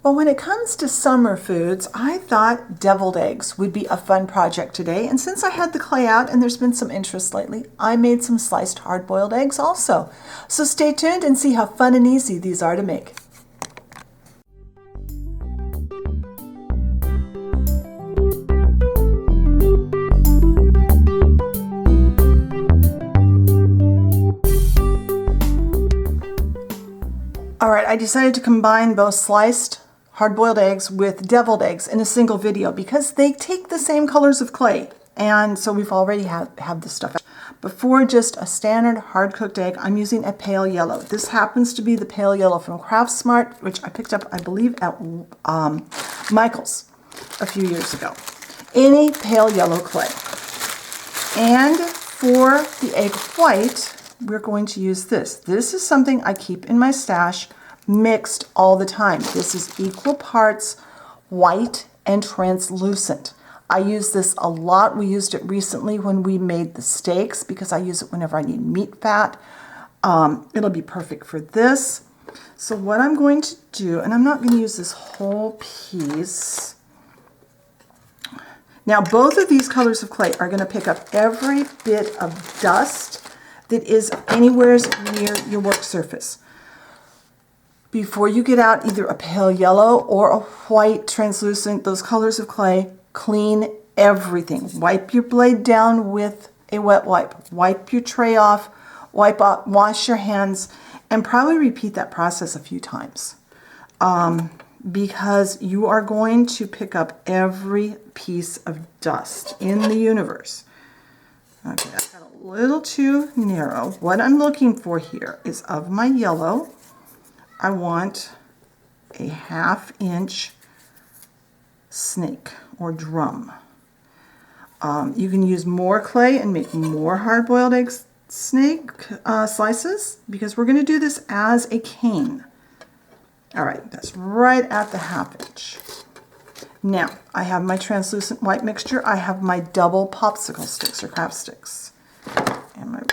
Well, when it comes to summer foods, I thought deviled eggs would be a fun project today. And since I had the clay out and there's been some interest lately, I made some sliced hard-boiled eggs also. So stay tuned and see how fun and easy these are to make. All right, I decided to combine both sliced hard-boiled eggs with deviled eggs in a single video because they take the same colors of clay, and so we've already have this stuff. But for just a standard hard-cooked egg, I'm using a pale yellow. This happens to be the pale yellow from Craft Smart, which I picked up, I believe, at Michael's a few years ago. Any pale yellow clay. And for the egg white, we're going to use this. This is something I keep in my stash mixed all the time. This is equal parts white and translucent. I use this a lot. We used it recently when we made the steaks because I use it whenever I need meat fat. It'll be perfect for this. So what I'm going to do, and I'm not going to use this whole piece. Now both of these colors of clay are going to pick up every bit of dust that is anywhere near your work surface. Before you get out either a pale yellow or a white translucent, those colors of clay, clean everything. Wipe your blade down with a wet wipe. Wipe your tray off, wash your hands, and probably repeat that process a few times because you are going to pick up every piece of dust in the universe. Okay, I got a little too narrow. What I'm looking for here is of my yellow, I want a 1/2 inch snake or drum. You can use more clay and make more hard-boiled egg snake slices because we're going to do this as a cane. All right, that's right at the 1/2 inch. Now, I have my translucent white mixture. I have my double popsicle sticks or craft sticks and my roller.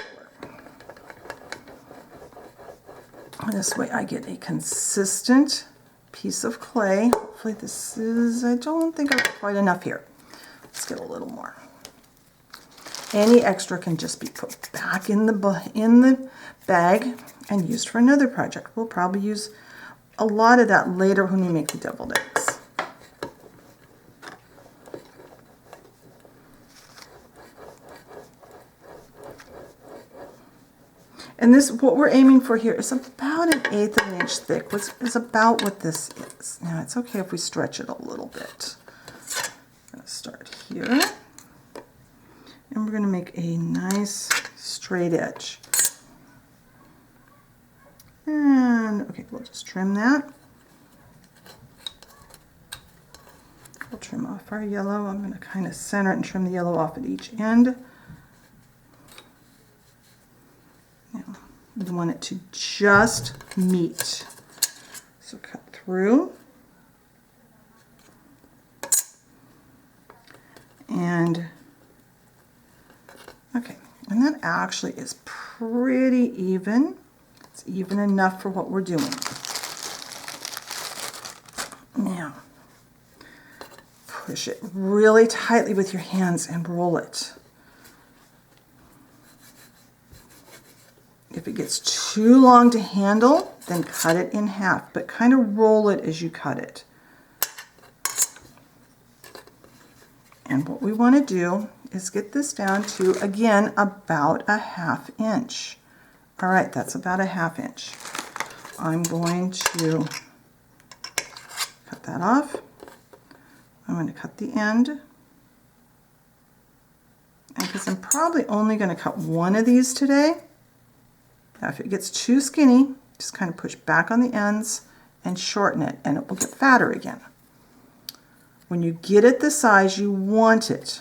This way I get a consistent piece of clay. Hopefully this is, I don't think I've got quite enough here. Let's get a little more. Any extra can just be put back in the bag and used for another project. We'll probably use a lot of that later when we make the deviled eggs. And this, what we're aiming for here is about 1/8 of an inch thick, which is about what this is. Now, it's okay if we stretch it a little bit. I'm going to start here. And we're going to make a nice straight edge. And, okay, we'll just trim that. We'll trim off our yellow. I'm going to kind of center it and trim the yellow off at each end. We want it to just meet. So cut through. And, okay, and that actually is pretty even. It's even enough for what we're doing. Now, push it really tightly with your hands and roll it. If it gets too long to handle, then cut it in half, but kind of roll it as you cut it. And what we want to do is get this down to, again, about a 1/2 inch. All right, that's about a 1/2 inch. I'm going to cut that off. I'm going to cut the end. And because I'm probably only going to cut one of these today, now, if it gets too skinny, just kind of push back on the ends and shorten it, and it will get fatter again. When you get it the size you want it,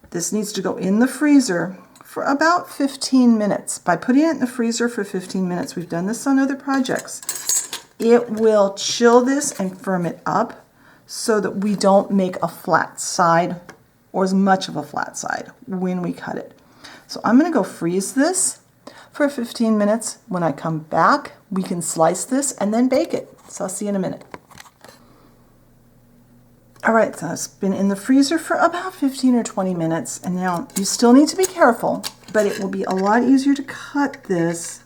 this needs to go in the freezer for about 15 minutes. By putting it in the freezer for 15 minutes, we've done this on other projects, it will chill this and firm it up so that we don't make a flat side or as much of a flat side when we cut it. So I'm going to go freeze this for 15 minutes. When I come back, we can slice this and then bake it. So I'll see you in a minute. All right, so it's been in the freezer for about 15 or 20 minutes, and now you still need to be careful, but it will be a lot easier to cut this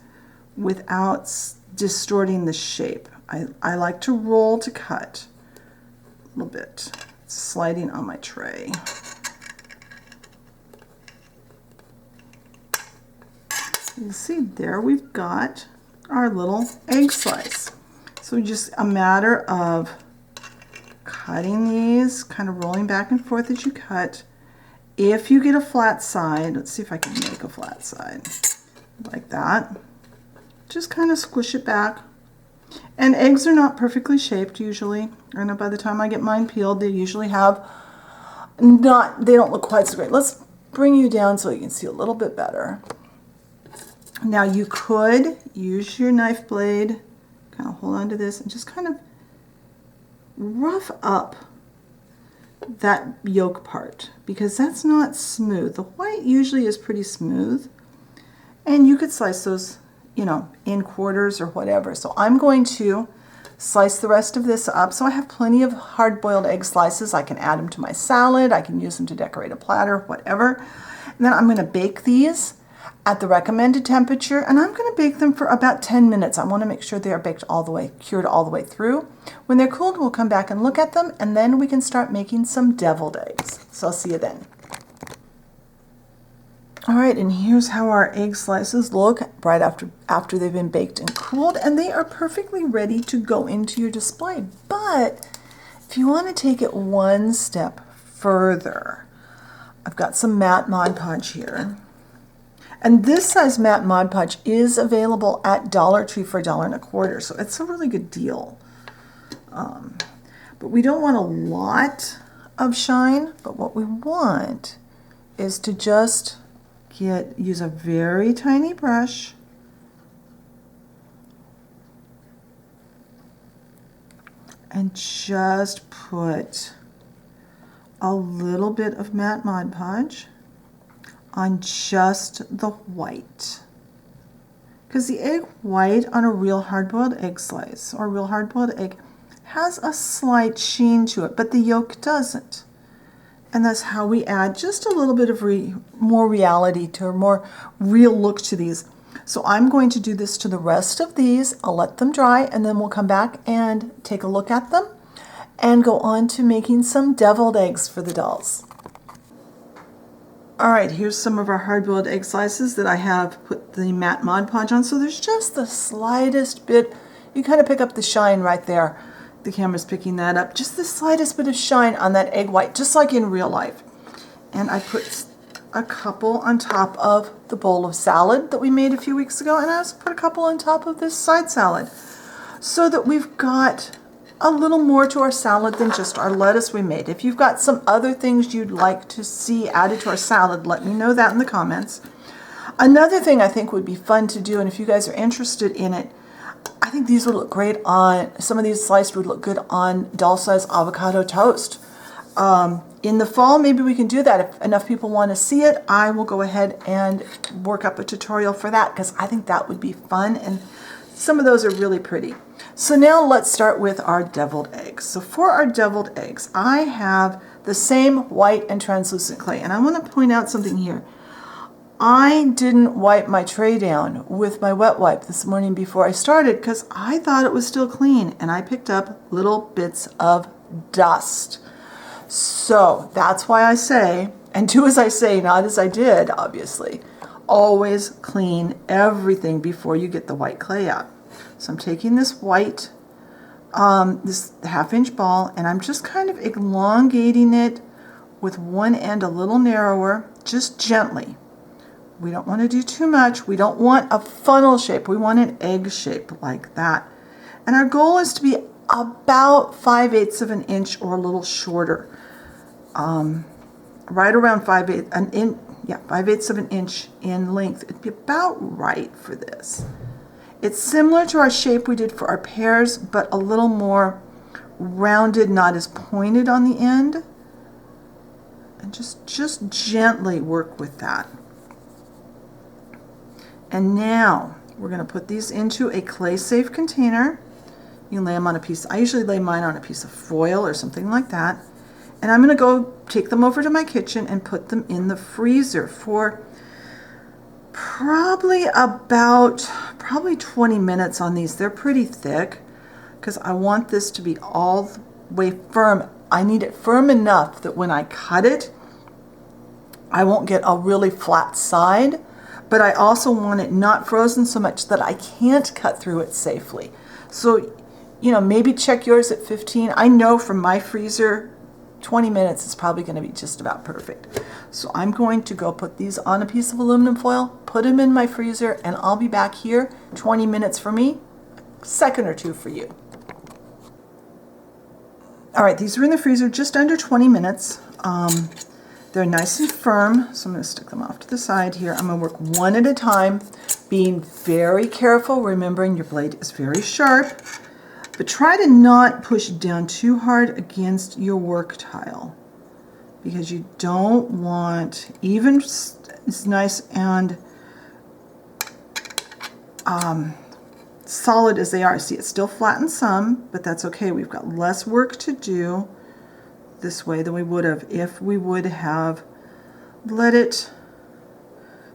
without distorting the shape. I like to roll to cut a little bit. It's sliding on my tray. You see there we've got our little egg slice. So just a matter of cutting these, kind of rolling back and forth as you cut. If you get a flat side, let's see if I can make a flat side like that. Just kind of squish it back. And eggs are not perfectly shaped usually. I know by the time I get mine peeled, they usually have they don't look quite so great. Let's bring you down so you can see a little bit better. Now you could use your knife blade, kind of hold on to this and just kind of rough up that yolk part, because that's not smooth. The white usually is pretty smooth, and you could slice those, you know, in quarters or whatever. So I'm going to slice the rest of this up. So I have plenty of hard-boiled egg slices. I can add them to my salad. I can use them to decorate a platter, whatever. And then I'm going to bake these at the recommended temperature, and I'm going to bake them for about 10 minutes. I want to make sure they are baked all the way, cured all the way through. When they're cooled, we'll come back and look at them, and then we can start making some deviled eggs. So I'll see you then. All right, and here's how our egg slices look right after they've been baked and cooled, and they are perfectly ready to go into your display. But if you want to take it one step further, I've got some matte Mod Podge here. And this size matte Mod Podge is available at Dollar Tree for $1.25, so it's a really good deal. But we don't want a lot of shine, but what we want is to just use a very tiny brush and just put a little bit of matte Mod Podge on just the white. Because the egg white on a real hard-boiled egg slice or real hard-boiled egg has a slight sheen to it, but the yolk doesn't. And that's how we add just a little bit of more reality to a more real look to these. So I'm going to do this to the rest of these. I'll let them dry, and then we'll come back and take a look at them and go on to making some deviled eggs for the dolls. All right, here's some of our hard-boiled egg slices that I have put the matte Mod Podge on. So there's just the slightest bit. You kind of pick up the shine right there. The camera's picking that up. Just the slightest bit of shine on that egg white, just like in real life. And I put a couple on top of the bowl of salad that we made a few weeks ago, and I also put a couple on top of this side salad, so that we've got a little more to our salad than just our lettuce we made. If you've got some other things you'd like to see added to our salad, let me know that in the comments. Another thing I think would be fun to do, and if you guys are interested in it, I think these would look great on, some of these sliced would look good on doll-size avocado toast. In the fall, maybe we can do that. If enough people want to see it, I will go ahead and work up a tutorial for that, because I think that would be fun, and some of those are really pretty. So now let's start with our deviled eggs. So for our deviled eggs, I have the same white and translucent clay, and I want to point out something here. I didn't wipe my tray down with my wet wipe this morning before I started because I thought it was still clean, and I picked up little bits of dust. So that's why I say, and do as I say, not as I did, obviously. Always clean everything before you get the white clay out. So I'm taking this white, this half-inch ball, and I'm just kind of elongating it with one end a little narrower, just gently. We don't want to do too much. We don't want a funnel shape. We want an egg shape like that. And our goal is to be about 5/8 of an inch or a little shorter. Right around 5/8 of an inch in length. It'd be about right for this. It's similar to our shape we did for our pears, but a little more rounded, not as pointed on the end. And just gently work with that. And now we're going to put these into a clay safe container. You can lay them on a piece, I usually lay mine on a piece of foil or something like that. And I'm going to go take them over to my kitchen and put them in the freezer for probably 20 minutes on these. They're pretty thick because I want this to be all the way firm. I need it firm enough that when I cut it, I won't get a really flat side, but I also want it not frozen so much that I can't cut through it safely. So, you know, maybe check yours at 15. I know from my freezer, 20 minutes is probably going to be just about perfect. So I'm going to go put these on a piece of aluminum foil, put them in my freezer, and I'll be back here. 20 minutes for me, second or two for you. All right, these are in the freezer just under 20 minutes. They're nice and firm, so I'm going to stick them off to the side here. I'm going to work one at a time, being very careful, remembering your blade is very sharp, but try to not push down too hard against your work tile because you don't want, even as nice and solid as they are. See, it's still flattened some, but that's okay. We've got less work to do this way than we would have if we would have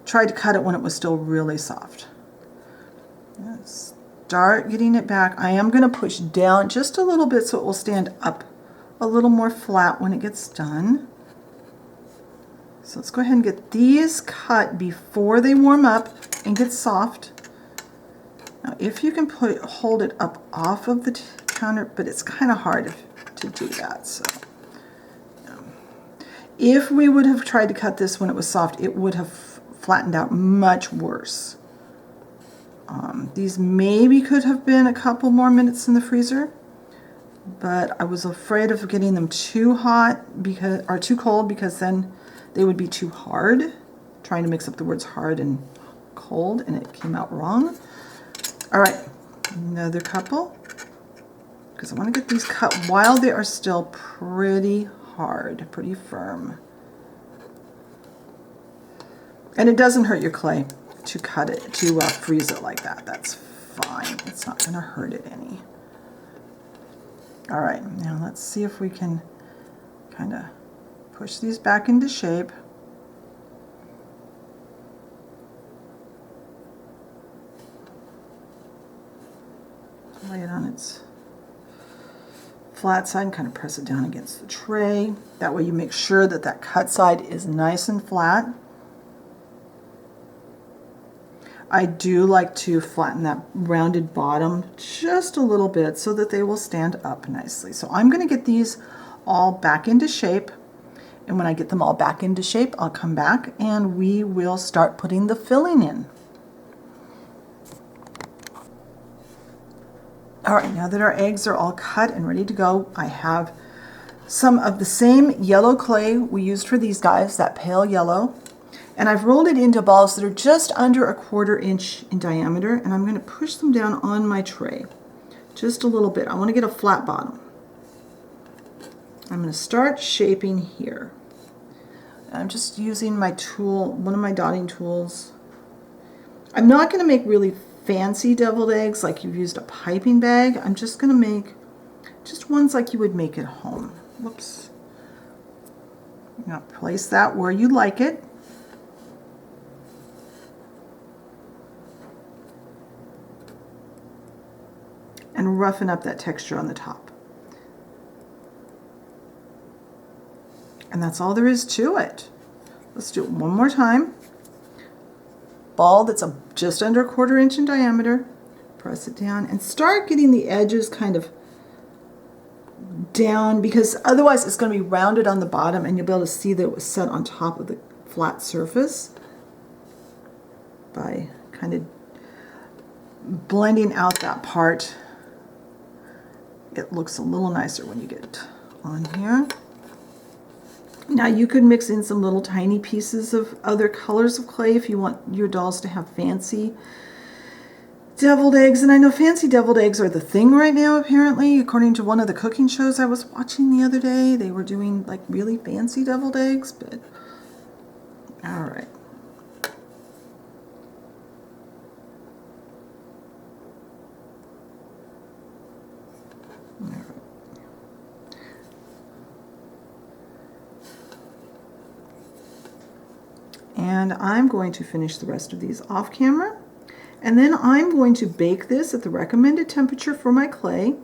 tried to cut it when it was still really soft. Start getting it back. I am going to push down just a little bit so it will stand up a little more flat when it gets done. So let's go ahead and get these cut before they warm up and get soft. Now if you can hold it up off of the counter, but it's kind of hard to do that. So if we would have tried to cut this when it was soft, it would have flattened out much worse. These maybe could have been a couple more minutes in the freezer, but I was afraid of getting them too hot or too cold because then they would be too hard. Trying to mix up the words hard and cold, and it came out wrong. All right, another couple, because I want to get these cut while they are still pretty hard, pretty firm. And it doesn't hurt your clay to cut it, to freeze it like that. That's fine. It's not going to hurt it any. All right, now let's see if we can kind of push these back into shape. Lay it on its flat side and kind of press it down against the tray. That way you make sure that that cut side is nice and flat. I do like to flatten that rounded bottom just a little bit so that they will stand up nicely. So I'm going to get these all back into shape, and when I get them all back into shape, I'll come back and we will start putting the filling in. All right, now that our eggs are all cut and ready to go, I have some of the same yellow clay we used for these guys, that pale yellow, and I've rolled it into balls that are just under 1/4 inch in diameter, and I'm going to push them down on my tray just a little bit. I want to get a flat bottom. I'm going to start shaping here. I'm just using my tool, one of my dotting tools. I'm not going to make really fancy deviled eggs like you've used a piping bag. I'm just going to make just ones like you would make at home. Whoops. Now place that where you like it. And roughen up that texture on the top. And that's all there is to it. Let's do it one more time. Ball that's just under 1/4 inch in diameter. Press it down and start getting the edges kind of down, because otherwise it's going to be rounded on the bottom and you'll be able to see that it was set on top of the flat surface by kind of blending out that part. It looks a little nicer when you get it on here. Now you could mix in some little tiny pieces of other colors of clay if you want your dolls to have fancy deviled eggs. And I know fancy deviled eggs are the thing right now, apparently. According to one of the cooking shows I was watching the other day, they were doing like really fancy deviled eggs, but all right. And I'm going to finish the rest of these off camera. And then I'm going to bake this at the recommended temperature for my clay.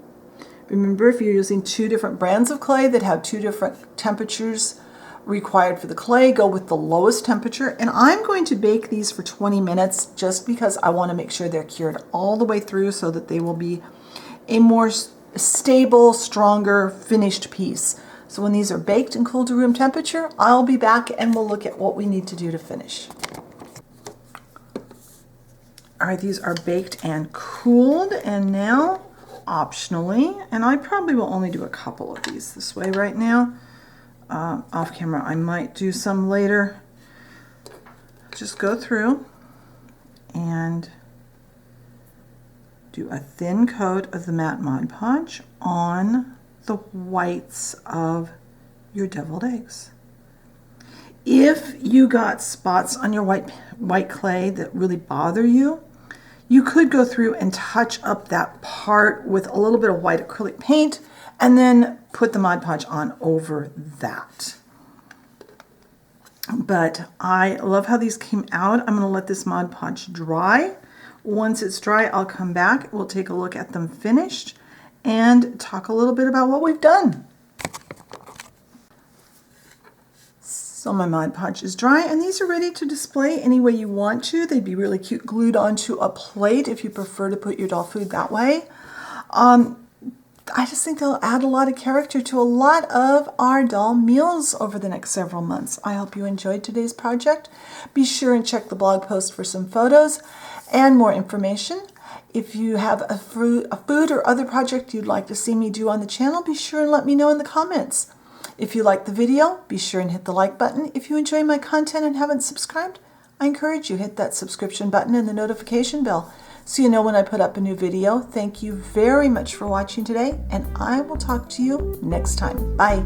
Remember, if you're using 2 different brands of clay that have 2 different temperatures required for the clay, go with the lowest temperature. And I'm going to bake these for 20 minutes just because I want to make sure they're cured all the way through so that they will be a more stable, stronger, finished piece. So when these are baked and cooled to room temperature, I'll be back and we'll look at what we need to do to finish. All right, these are baked and cooled, and now optionally, and I probably will only do a couple of these this way right now. Off camera, I might do some later. Just go through and do a thin coat of the matte Mod Podge on the whites of your deviled eggs. If you got spots on your white clay that really bother you, you could go through and touch up that part with a little bit of white acrylic paint and then put the Mod Podge on over that. But I love how these came out. I'm going to let this Mod Podge dry. Once it's dry, I'll come back. We'll take a look at them finished and talk a little bit about what we've done. So my Mod Podge is dry, and these are ready to display any way you want to. They'd be really cute glued onto a plate if you prefer to put your doll food that way. I just think they'll add a lot of character to a lot of our doll meals over the next several months. I hope you enjoyed today's project. Be sure and check the blog post for some photos and more information. If you have a food or other project you'd like to see me do on the channel, be sure and let me know in the comments. If you liked the video, be sure and hit the like button. If you enjoy my content and haven't subscribed, I encourage you to hit that subscription button and the notification bell so you know when I put up a new video. Thank you very much for watching today, and I will talk to you next time. Bye.